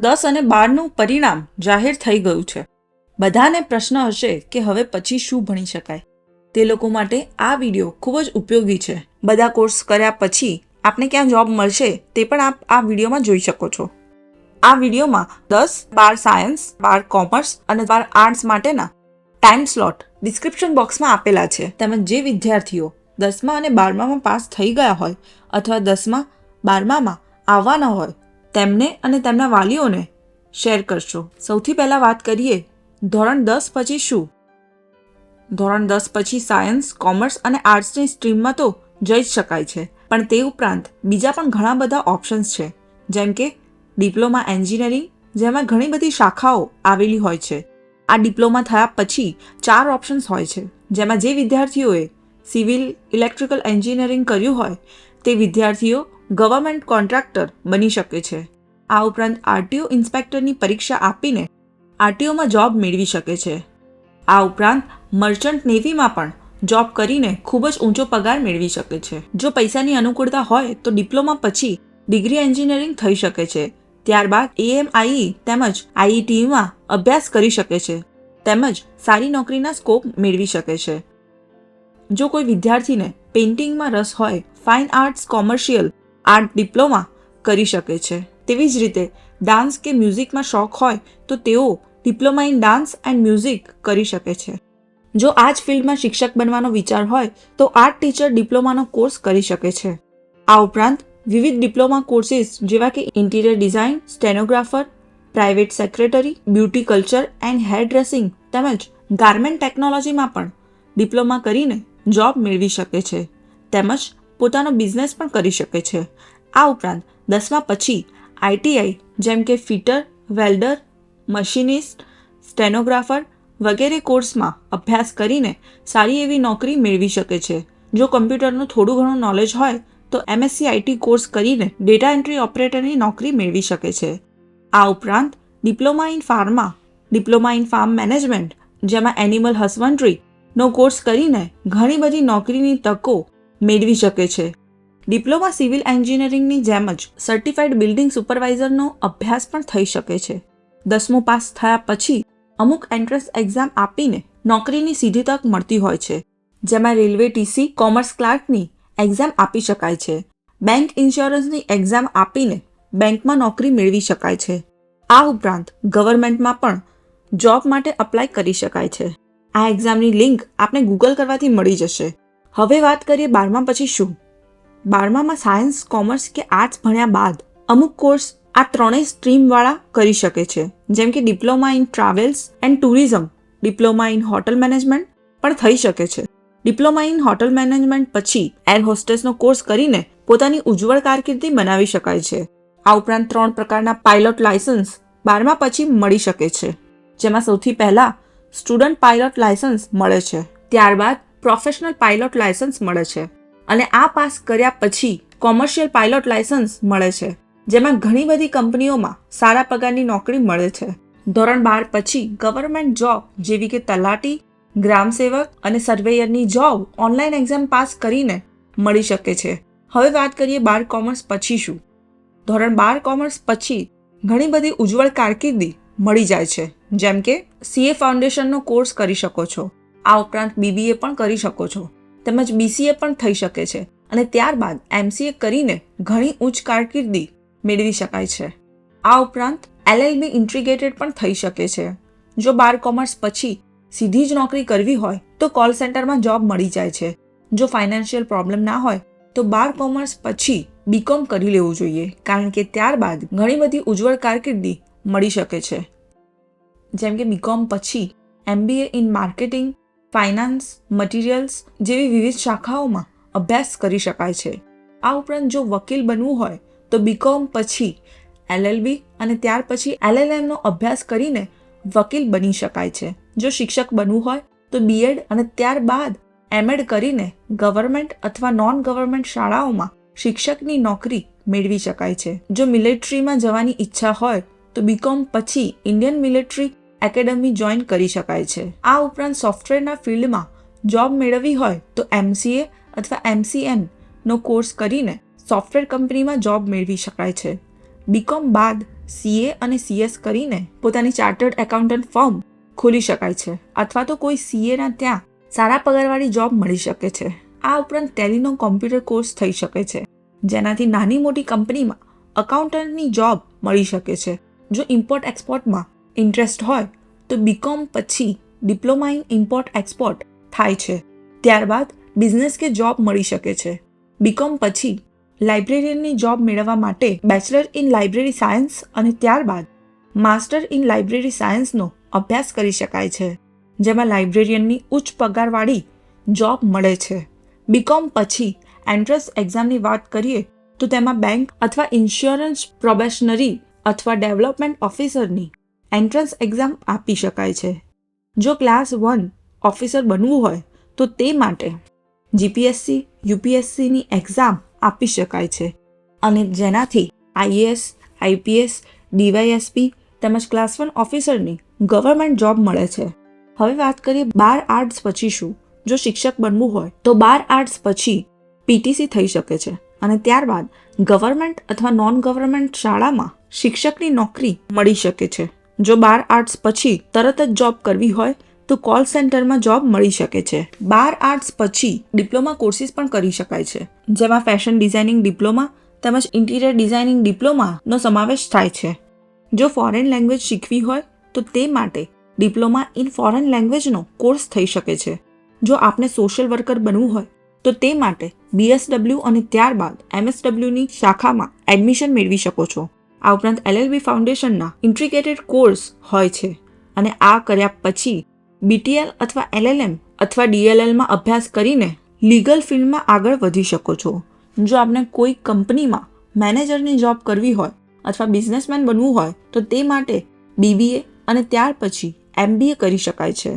10 અને 12નું પરિણામ જાહેર થઈ ગયું છે. બધાને પ્રશ્ન હશે કે હવે પછી શું ભણી શકાય. તે લોકો માટે આ વિડીયો ખૂબ જ ઉપયોગી છે. બધા કોર્સ કર્યા પછી આપને ક્યાં જોબ મળશે તે પણ આપ આ વિડીયોમાં જોઈ શકો છો. આ વિડીયોમાં 10, 12 સાયન્સ, 12 કોમર્સ અને 12 આર્ટ્સ માટેના ટાઈમ સ્લોટ ડિસ્ક્રિપ્શન બોક્સમાં આપેલા છે. તેમજ જે વિદ્યાર્થીઓ 10મા અને 12મામાં પાસ થઈ ગયા હોય અથવા 10મા 12મામાં આવવાના હોય તેમને અને તેમના વાલીઓને શેર કરશો. સૌથી પહેલાં વાત કરીએ ધોરણ 10 પછી શું. ધોરણ 10 પછી સાયન્સ, કોમર્સ અને આર્ટ્સની સ્ટ્રીમમાં તો જઈ જ શકાય છે, પણ તે ઉપરાંત બીજા પણ ઘણા બધા ઓપ્શન્સ છે, જેમ કે ડિપ્લોમા એન્જિનિયરિંગ, જેમાં ઘણી બધી શાખાઓ આવેલી હોય છે. આ ડિપ્લોમા થયા પછી 4 ઓપ્શન્સ હોય છે, જેમાં જે વિદ્યાર્થીઓએ સિવિલ ઇલેક્ટ્રિકલ એન્જિનિયરિંગ કર્યું હોય તે વિદ્યાર્થીઓ ગવર્મેન્ટ કોન્ટ્રાક્ટર બની શકે છે. આ ઉપરાંત આરટીઓ ઇન્સ્પેક્ટરની પરીક્ષા આપીને આરટીઓમાં જોબ મેળવી શકે છે. આ ઉપરાંત મર્ચન્ટ નેવીમાં પણ જોબ કરીને ખૂબ જ ઊંચો પગાર મેળવી શકે છે. જો પૈસાની અનુકૂળતા હોય તો ડિપ્લોમા પછી ડિગ્રી એન્જિનિયરિંગ થઈ શકે છે. ત્યારબાદ એએમઆઈ તેમજ આઈઈટીમાં અભ્યાસ કરી શકે છે, તેમજ સારી નોકરીના સ્કોપ મેળવી શકે છે. જો કોઈ વિદ્યાર્થીને પેઇન્ટિંગમાં રસ હોય, fine arts commercial art diploma કરી શકે છે. તેવી જ રીતે ડાન્સ કે મ્યુઝિકમાં શોખ હોય તો તેઓ diploma in dance and music કરી શકે છે. જો આ જ ફિલ્ડમાં શિક્ષક બનવાનો વિચાર હોય તો આર્ટ ટીચર ડિપ્લોમાનો કોર્સ કરી શકે છે. આ ઉપરાંત વિવિધ ડિપ્લોમા કોર્સિસ જેવા કે interior design, stenographer, private secretary, beauty culture and hair dressing તેમજ ગાર્મેન્ટ ટેકનોલોજીમાં પણ ડિપ્લોમા કરીને જોબ મેળવી શકે છે, તેમજ પોતાનો બિઝનેસ પણ કરી શકે છે. આ ઉપરાંત 10મા પછી આઈટીઆઈ જેમ કે ફિટર, વેલ્ડર, મશીનિસ્ટ, સ્ટેનોગ્રાફર વગેરે કોર્સમાં અભ્યાસ કરીને સારી એવી નોકરી મેળવી શકે છે. જો કમ્પ્યુટરનું થોડું ઘણું નોલેજ હોય તો એમએસસી આઈટી કોર્સ કરીને ડેટા એન્ટ્રી ઓપરેટરની નોકરી મેળવી શકે છે. આ ઉપરાંત diploma in pharma, diploma in farm management જેમાં એનિમલ હસબન્ડરીનો કોર્સ કરીને ઘણી બધી નોકરીની તકો મેળવી શકે છે. ડિપ્લોમા સિવિલ એન્જિનિયરિંગની જેમ જ સર્ટિફાઈડ બિલ્ડિંગ સુપરવાઇઝરનો અભ્યાસ પણ થઈ શકે છે. 10મું પાસ થયા પછી અમુક એન્ટ્રન્સ એક્ઝામ આપીને નોકરીની સીધી તક મળતી હોય છે, જેમાં રેલવે ટીસી, કોમર્સ ક્લાર્કની એક્ઝામ આપી શકાય છે. બેંક ઇન્સ્યોરન્સની એક્ઝામ આપીને બેંકમાં નોકરી મેળવી શકાય છે. આ ઉપરાંત ગવર્મેન્ટમાં પણ જોબ માટે અપ્લાય કરી શકાય છે. આ એક્ઝામની લિંક આપને ગૂગલ કરવાથી મળી જશે. હવે વાત કરીએ 12મા પછી શું. 12મામાં સાયન્સ, કોમર્સ કે આર્ટ્સ ભણ્યા બાદ અમુક કોર્સ આ ત્રણેય સ્ટ્રીમવાળા કરી શકે છે, જેમ કે diploma in travels and tourism, diploma in hotel management પણ થઈ શકે છે. ડિપ્લોમા ઇન હોટલ મેનેજમેન્ટ પછી એર હોસ્ટેસનો કોર્સ કરીને પોતાની ઉજ્જવળ કારકિર્દી બનાવી શકાય છે. આ ઉપરાંત 3 પ્રકારના પાયલોટ લાયસન્સ 12મા પછી મળી શકે છે, જેમાં સૌથી પહેલા સ્ટુડન્ટ પાયલોટ લાયસન્સ મળે છે, ત્યારબાદ પ્રોફેશનલ પાયલોટ લાયસન્સ મળે છે અને આ પાસ કર્યા પછી કોમર્શિયલ પાયલોટ લાયસન્સ મળે છે, જેમાં ઘણી બધી કંપનીઓમાં સારા પગારની નોકરી મળે છે. ધોરણ 12 પછી ગવર્મેન્ટ જોબ જેવી કે તલાટી, ગ્રામ સેવક અને સર્વેયરની જોબ ઓનલાઈન એક્ઝામ પાસ કરીને મળી શકે છે. હવે વાત કરીએ 12 કોમર્સ પછી શું. ધોરણ 12 કોમર્સ પછી ઘણી બધી ઉજ્જવળ કારકિર્દી મળી જાય છે, જેમ કે સીએ ફાઉન્ડેશનનો કોર્સ કરી શકો છો. આ ઉપરાંત બીબીએ પણ કરી શકો છો, તેમજ બીસીએ પણ થઈ શકે છે અને ત્યારબાદ એમસીએ કરીને ઘણી ઉચ્ચ કારકિર્દી મેળવી શકાય છે. આ ઉપરાંત એલએલબી ઇન્ટિગ્રેટેડ પણ થઈ શકે છે. જો 12 કોમર્સ પછી સીધી જ નોકરી કરવી હોય તો કોલ સેન્ટરમાં જોબ મળી જાય છે. જો ફાઇનાન્શિયલ પ્રોબ્લેમ ના હોય તો 12 કોમર્સ પછી બીકોમ કરી લેવું જોઈએ, કારણ કે ત્યારબાદ ઘણી બધી ઉજ્જવળ કારકિર્દી મળી શકે છે. જેમ કે બીકોમ પછી MBA in marketing, finance, materials જેવી વિવિધ શાખાઓમાં અભ્યાસ કરી શકાય છે. આ ઉપરાંત જો વકીલ બનવું હોય તો બીકોમ પછી એલએલબી અને ત્યાર પછી એલએલએમનો અભ્યાસ કરીને વકીલ બની શકાય છે. જો શિક્ષક બનવું હોય તો બીએડ અને ત્યારબાદ એમએડ કરીને ગવર્મેન્ટ અથવા નોન ગવર્મેન્ટ શાળાઓમાં શિક્ષકની નોકરી મેળવી શકાય છે. જો મિલિટરીમાં જવાની ઈચ્છા હોય તો બીકોમ પછી ઇન્ડિયન મિલિટરી એકેડમી જોઈન કરી શકાય છે. આ ઉપરાંત સોફ્ટવેરના ફિલ્ડમાં જોબ મેળવવી હોય તો એમસીએ અથવા એમસીએન નો કોર્સ કરીને સોફ્ટવેર કંપનીમાં જોબ મેળવી શકાય છે. બીકોમ બાદ CA અને CS કરીને પોતાની ચાર્ટર્ડ એકાઉન્ટન્ટ ફર્મ ખોલી શકાય છે અથવા તો કોઈ CA ના ત્યાં સારા પગારવાળી જોબ મળી શકે છે. આ ઉપરાંત ટેલીનો કોમ્પ્યુટર કોર્સ થઈ શકે છે, જેનાથી નાની મોટી કંપનીમાં અકાઉન્ટન્ટની જોબ મળી શકે છે. જો ઇમ્પોર્ટ એક્સપોર્ટમાં ઇન્ટરેસ્ટ હોય તો BCom પછી ડિપ્લોમા ઇન ઇમ્પોર્ટ એક્સપોર્ટ થાય છે. ત્યારબાદ બિઝનેસ કે જોબ મળી શકે છે. BCom પછી લાઇબ્રેરિયનની જોબ મેળવવા માટે બેચલર ઇન લાઇબ્રેરી સાયન્સ અને ત્યારબાદ માસ્ટર ઇન લાઇબ્રેરી સાયન્સનો અભ્યાસ કરી શકાય છે, જેમાં લાઇબ્રેરિયનની ઉચ્ચ પગારવાળી જોબ મળે છે. BCom પછી એન્ટ્રન્સ એક્ઝામની વાત કરીએ તો તેમાં બેંક અથવા ઇન્સ્યોરન્સ પ્રોબેશનરી અથવા ડેવલપમેન્ટ ઓફિસરની એન્ટ્રન્સ એક્ઝામ આપી શકાય છે. જો ક્લાસ 1 ઓફિસર બનવું હોય તો તે માટે GPSC UPSCની એક્ઝામ આપી શકાય છે અને જેનાથી IAS IPS DYSP તેમજ ક્લાસ 1 ઓફિસરની ગવર્મેન્ટ જોબ મળે છે. હવે વાત કરીએ 12 આર્ટ્સ પછી શું. જો શિક્ષક બનવું હોય તો 12 આર્ટ્સ પછી PTC થઈ શકે છે અને ત્યારબાદ ગવર્મેન્ટ અથવા નોન ગવર્મેન્ટ શાળામાં શિક્ષકની નોકરી મળી શકે છે. જો 12 આર્ટ્સ પછી તરત જ જોબ કરવી હોય તો કોલ સેન્ટરમાં જોબ મળી શકે છે. 12 આર્ટ્સ પછી ડિપ્લોમા કોર્સિસ પણ કરી શકાય છે, જેમાં ફેશન ડિઝાઇનિંગ ડિપ્લોમા તેમજ ઇન્ટિરિયર ડિઝાઇનિંગ ડિપ્લોમાનો સમાવેશ થાય છે. જો ફોરેન લેંગ્વેજ શીખવી હોય તો તે માટે ડિપ્લોમા ઇન ફોરેન લેંગ્વેજનો કોર્સ થઈ શકે છે. જો આપને સોશિયલ વર્કર બનવું હોય તો તે માટે BSW અને ત્યારબાદ MSWની શાખામાં એડમિશન મેળવી શકો છો. આ ઉપરાંત LLB ફાઉન્ડેશનના ઇન્ટ્રિકેટેડ કોર્સ હોય છે અને આ કર્યા પછી BTL અથવા LLM અથવા DLLમાં અભ્યાસ કરીને લીગલ ફિલ્ડમાં આગળ વધી શકો છો. જો આપને કોઈ કંપનીમાં મેનેજરની જોબ કરવી હોય અથવા બિઝનેસમેન બનવું હોય તો તે માટે BBA અને ત્યાર પછી MBA કરી શકાય છે.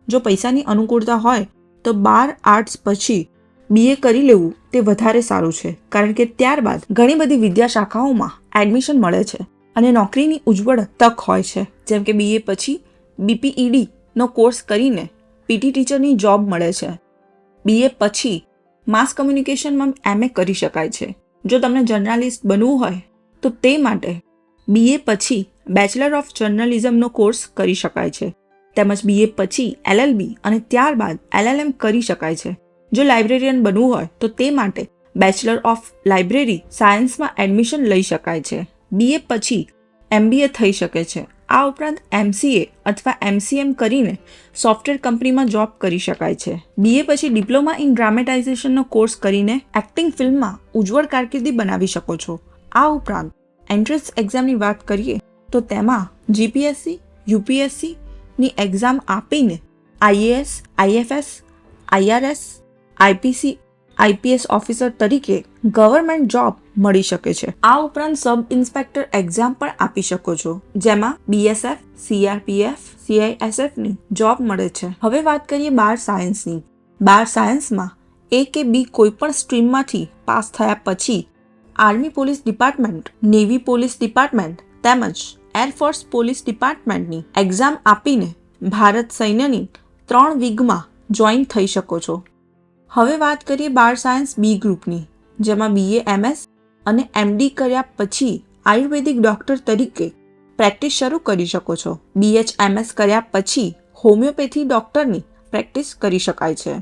જો પૈસાની અનુકૂળતા હોય તો 12 આર્ટ્સ પછી BA કરી લેવું તે વધારે સારું છે, કારણ કે ત્યારબાદ ઘણી બધી વિદ્યા શાખાઓમાં એડમિશન મળે છે અને નોકરીની ઉજ્જવળ તક હોય છે. જેમ કે BA પછી BPED નો કોર્સ કરીને PT ટીચરની જોબ મળે છે. BA પછી માસ કમ્યુનિકેશનમાં MA કરી શકાય છે. જો તમને જર્નાલિસ્ટ બનવું હોય તો તે માટે BA પછી બેચલર ઓફ જર્નલિઝમનો કોર્સ કરી શકાય છે. તેમજ BA પછી LLB અને ત્યારબાદ LLM કરી શકાય છે. જો લાઇબ્રેરિયન બનવું હોય તો તે માટે બેચલર ઓફ લાઇબ્રેરી સાયન્સમાં એડમિશન લઈ શકાય છે. BA પછી MBA થઈ શકે છે. આ ઉપરાંત MCA અથવા MCM કરીને સોફ્ટવેર કંપનીમાં જોબ કરી શકાય છે. BA પછી ડિપ્લોમા ઇન ડ્રામેટાઇઝેશનનો કોર્સ કરીને એક્ટિંગ ફિલ્મમાં ઉજ્જવળ કારકિર્દી બનાવી શકો છો. આ ઉપરાંત એન્ટ્રન્સ એક્ઝામની વાત કરીએ તો તેમાં GPSC UPSC ની એક્ઝામ આપીને IAS IFS IRS IPC IPS officer તરીકે ગવર્મેન્ટ જોબ મળી શકે છે. આ ઉપરાંત સબ ઇન્સ્પેક્ટર એક્ઝામ પણ આપી શકો છો, જેમાં BSF CRPF CISF ની જોબ મળે છે. હવે વાત કરીએ 12 સાયન્સની. 12 સાયન્સમાં A કે B કોઈ પણ સ્ટ્રીમમાંથી પાસ થયા પછી army police department, navy police department તેમજ એરફોર્સ પોલીસ ડિપાર્ટમેન્ટની એક્ઝામ આપીને ભારત સૈન્યની 3 વિંગમાં જોઈન થઈ શકો છો. હવે વાત કરીએ 12 સાયન્સ B ગ્રુપની, જેમાં BA MS અને MD કર્યા પછી આયુર્વેદિક ડોક્ટર તરીકે પ્રેક્ટિસ શરૂ કરી શકો છો. BHMS કર્યા પછી હોમિયોપેથી ડોક્ટરની પ્રેક્ટિસ કરી શકાય છે.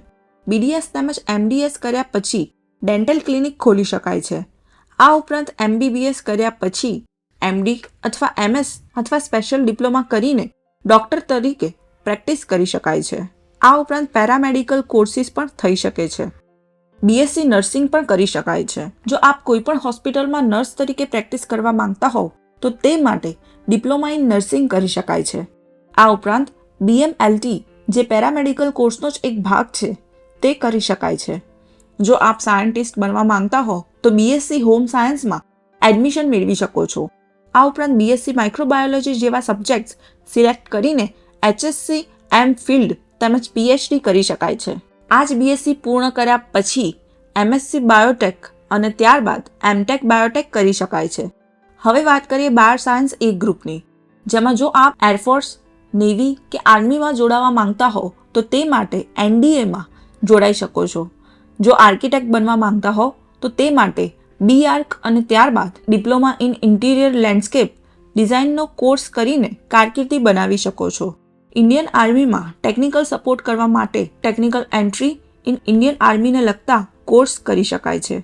BDS તેમજ MDS કર્યા પછી ડેન્ટલ ક્લિનિક ખોલી શકાય છે. આ ઉપરાંત MBBS કર્યા પછી MD અથવા MS અથવા સ્પેશિયલ ડિપ્લોમા કરીને ડોક્ટર તરીકે પ્રેક્ટિસ કરી શકાય છે. આ ઉપરાંત પેરામેડિકલ કોર્સિસ પણ થઈ શકે છે. BSc નર્સિંગ પણ કરી શકાય છે. જો આપ કોઈ પણ હોસ્પિટલમાં નર્સ તરીકે પ્રેક્ટિસ કરવા માંગતા હોવ તો તે માટે ડિપ્લોમા ઇન નર્સિંગ કરી શકાય છે. આ ઉપરાંત BMLT જે પેરામેડિકલ કોર્સનો જ એક ભાગ છે તે કરી શકાય છે. જો આપ સાયન્ટિસ્ટ બનવા માંગતા હો તો BSc હોમ સાયન્સમાં એડમિશન મેળવી શકો છો. આ ઉપરાંત BSc માઇક્રોબાયોલોજી જેવા સબ્જેક્ટ્સ સિલેક્ટ કરીને HSc MPhil તેમજ PhD કરી શકાય છે. આ જ BSc પૂર્ણ કર્યા પછી MSc બાયોટેક અને ત્યારબાદ MTech બાયોટેક કરી શકાય છે. હવે વાત કરીએ 12 સાયન્સ A ગ્રુપની, જેમાં જો આપ એરફોર્સ, નેવી કે આર્મીમાં જોડાવા માંગતા હો તો તે માટે NDAમાં જોડાઈ શકો છો. જો આર્કિટેક્ટ બનવા માંગતા હો તો તે માટે BArch અને ત્યારબાદ ડિપ્લોમા ઇન ઇન્ટિરિયર લેન્ડસ્કેપ ડિઝાઇનનો કોર્સ કરીને કારકિર્દી બનાવી શકો છો. ઇન્ડિયન આર્મીમાં ટેકનિકલ સપોર્ટ કરવા માટે ટેકનિકલ એન્ટ્રી ઇન ઇન્ડિયન આર્મીને લગતા કોર્સ કરી શકાય છે.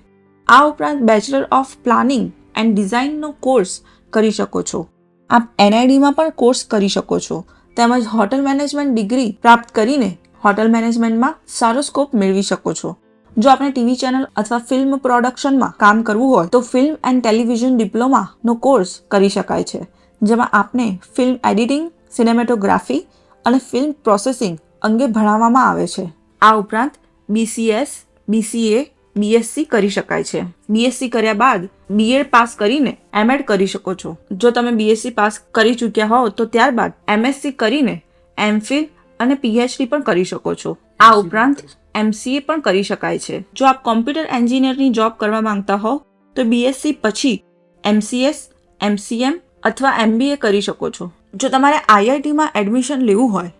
આ ઉપરાંત બેચલર ઓફ પ્લાનિંગ એન્ડ ડિઝાઇનનો કોર્સ કરી શકો છો. આપ NIDમાં પણ કોર્સ કરી શકો છો. તેમજ હોટલ મેનેજમેન્ટ ડિગ્રી પ્રાપ્ત કરીને હોટલ મેનેજમેન્ટમાં સારો સ્કોપ મેળવી શકો છો. જો આપણે ટીવી ચેનલ અથવા ફિલ્મ પ્રોડક્શનમાં કામ કરવું હોય તો ફિલ્મ એન્ડ ટેલિવિઝન ડિપ્લોમાનો કોર્સ કરી શકાય છે, જેમાં આપને ફિલ્મ એડિટિંગ, સિનેમેટોગ્રાફી અને ફિલ્મ પ્રોસેસિંગ અંગે ભણાવવામાં આવે છે. આ ઉપરાંત BCS, BCA, BSc કરી શકાય છે. BSc કર્યા બાદ BEd પાસ કરીને M.Ed કરી શકો છો. જો તમે BSc પાસ કરી ચૂક્યા હો તો ત્યારબાદ MSc કરીને MPhil અને PhD પણ કરી શકો છો. આ ઉપરાંત MCA પણ કરી શકાય છે. જો આપ કોમ્પ્યુટર એન્જિનિયરની જોબ કરવા માંગતા હો તો BSc પછી MCS, MCM અથવા MBA કરી શકો છો. જો તમારે IITમાં એડમિશન લેવું હોય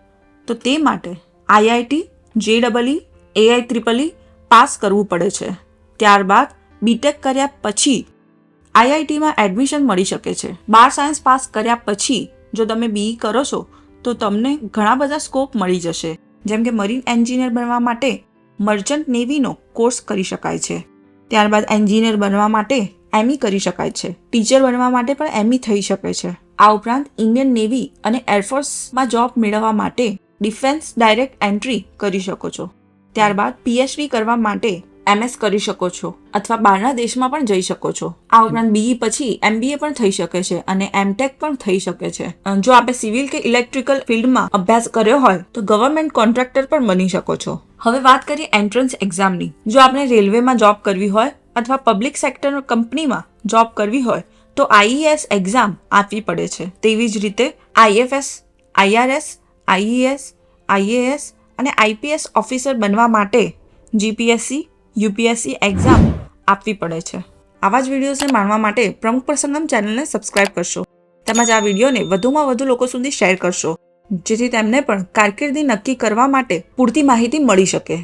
તો તે માટે IIT, JEE, AIEEE પાસ કરવું પડે છે. ત્યારબાદ BTech કર્યા પછી IITમાં એડમિશન મળી શકે છે. બાર સાયન્સ પાસ કર્યા પછી જો તમે BE કરો છો તો તમને ઘણા બધા સ્કોપ મળી જશે, જેમ કે મરીન એન્જિનિયર બનવા માટે મર્ચન્ટ નેવીનો કોર્સ કરી શકાય છે. ત્યારબાદ એન્જિનિયર બનવા માટે ME કરી શકાય છે. ટીચર બનવા માટે પણ ME થઈ શકે છે. આ ઉપરાંત ઇન્ડિયન નેવી અને એરફોર્સમાં જોબ મેળવવા માટે ડિફેન્સ ડાયરેક્ટ એન્ટ્રી કરી શકો છો. ત્યારબાદ PhD કરવા માટે MS કરી શકો છો અથવા બહારના દેશમાં પણ જઈ શકો છો. આ ઉપરાંત BE પછી MBA પણ થઈ શકે છે અને MTech પણ થઈ શકે છે. જો આપણે સિવિલ કે ઇલેક્ટ્રિકલ ફિલ્ડમાં અભ્યાસ કર્યો હોય તો ગવર્મેન્ટ કોન્ટ્રાક્ટર પણ બની શકો છો. હવે વાત કરીએ એન્ટ્રન્સ એક્ઝામની. જો આપણે રેલવેમાં જોબ કરવી હોય અથવા પબ્લિક સેક્ટર કંપનીમાં જોબ કરવી હોય તો IES એક્ઝામ આપવી પડે છે. તેવી જ રીતે IFS, IRS, IES, IAS અને IPS ઓફિસર બનવા માટે GPSC, UPSC એક્ઝામ આપવી પડે છે. આવા જ વિડીયોઝને માણવા માટે પ્રમુખ પ્રસંગમ ચેનલને સબસ્ક્રાઇબ કરશો. તેમજ આ વિડીયોને વધુમાં વધુ લોકો સુધી શેર કરશો, જેથી તેમને પણ કારકિર્દી નક્કી કરવા માટે પૂરતી માહિતી મળી શકે.